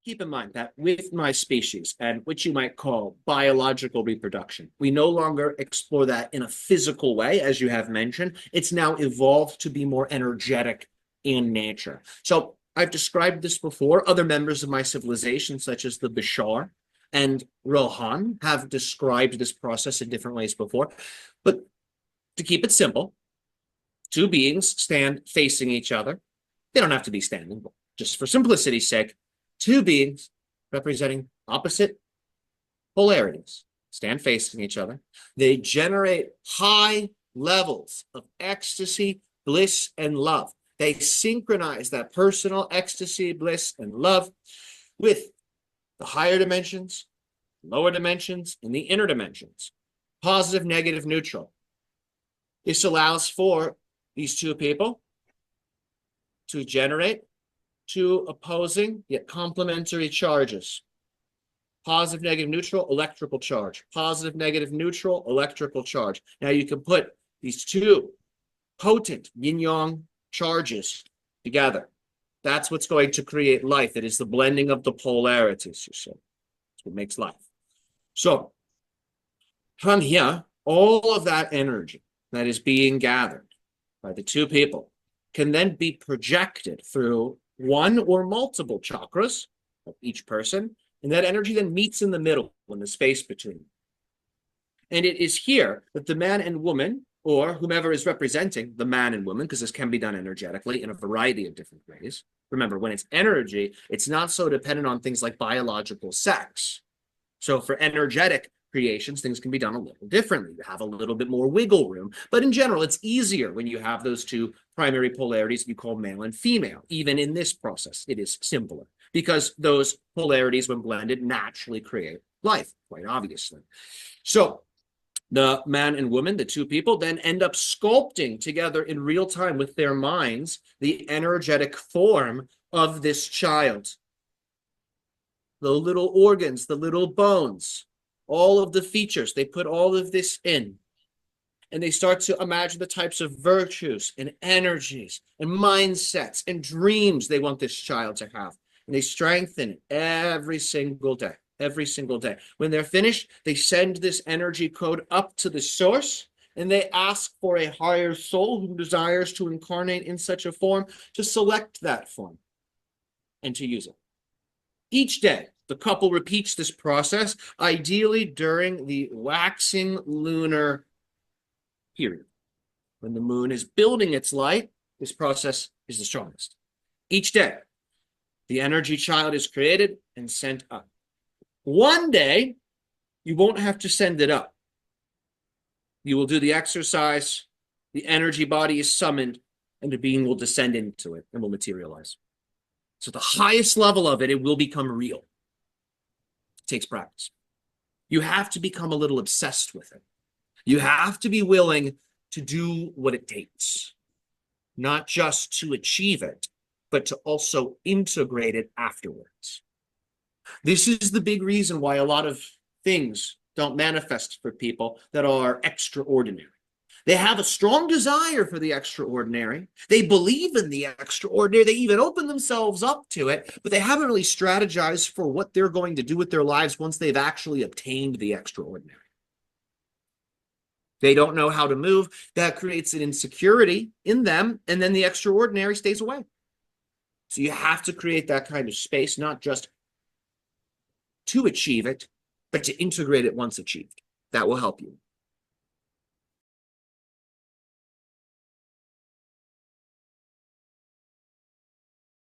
keep in mind that with my species, and which you might call biological reproduction, we no longer explore that in a physical way, as you have mentioned. It's now evolved to be more energetic in nature. So I've described this before. Other members of my civilization, such as the Bashar and Rohan, have described this process in different ways before. But to keep it simple, two beings stand facing each other. They don't have to be standing, but just for simplicity's sake, two beings representing opposite polarities stand facing each other. They generate high levels of ecstasy, bliss, and love. They synchronize that personal ecstasy, bliss, and love with the higher dimensions, lower dimensions, and the inner dimensions. Positive, negative, neutral. This allows for these two people to generate two opposing yet complementary charges. Positive, negative, neutral, electrical charge. Positive, negative, neutral, electrical charge. Now you can put these two potent yin-yang charges together. That's what's going to create life. It is the blending of the polarities, you see. That's what makes life. So from here, all of that energy that is being gathered by the two people can then be projected through one or multiple chakras of each person, and that energy then meets in the middle, in the space between. And it is here that the man and woman, or whomever is representing the man and woman, because this can be done energetically in a variety of different ways. Remember, when it's energy, it's not so dependent on things like biological sex. So for energetic creations, things can be done a little differently. You have a little bit more wiggle room. But in general, it's easier when you have those two primary polarities you call male and female. Even in this process, it is simpler because those polarities, when blended, naturally create life, quite obviously. So the man and woman, the two people, then end up sculpting together in real time with their minds the energetic form of this child. The little organs, the little bones, all of the features, they put all of this in. And they start to imagine the types of virtues and energies and mindsets and dreams they want this child to have. And they strengthen it every single day. Every single day. When they're finished, they send this energy code up to the source, and they ask for a higher soul who desires to incarnate in such a form to select that form and to use it. Each day, the couple repeats this process, ideally during the waxing lunar period. When the moon is building its light, this process is the strongest. Each day, the energy child is created and sent up. One day, you won't have to send it up. You will do the exercise, the energy body is summoned, and the being will descend into it and will materialize. So the highest level of it, it will become real. It takes practice. You have to become a little obsessed with it. You have to be willing to do what it takes, not just to achieve it, but to also integrate it afterwards. This is the big reason why a lot of things don't manifest for people that are extraordinary. They have a strong desire for the extraordinary. They believe in the extraordinary. They even open themselves up to it, but they haven't really strategized for what they're going to do with their lives once they've actually obtained the extraordinary. They don't know how to move. That creates an insecurity in them, and then the extraordinary stays away. So you have to create that kind of space, not just to achieve it, but to integrate it once achieved. That will help you.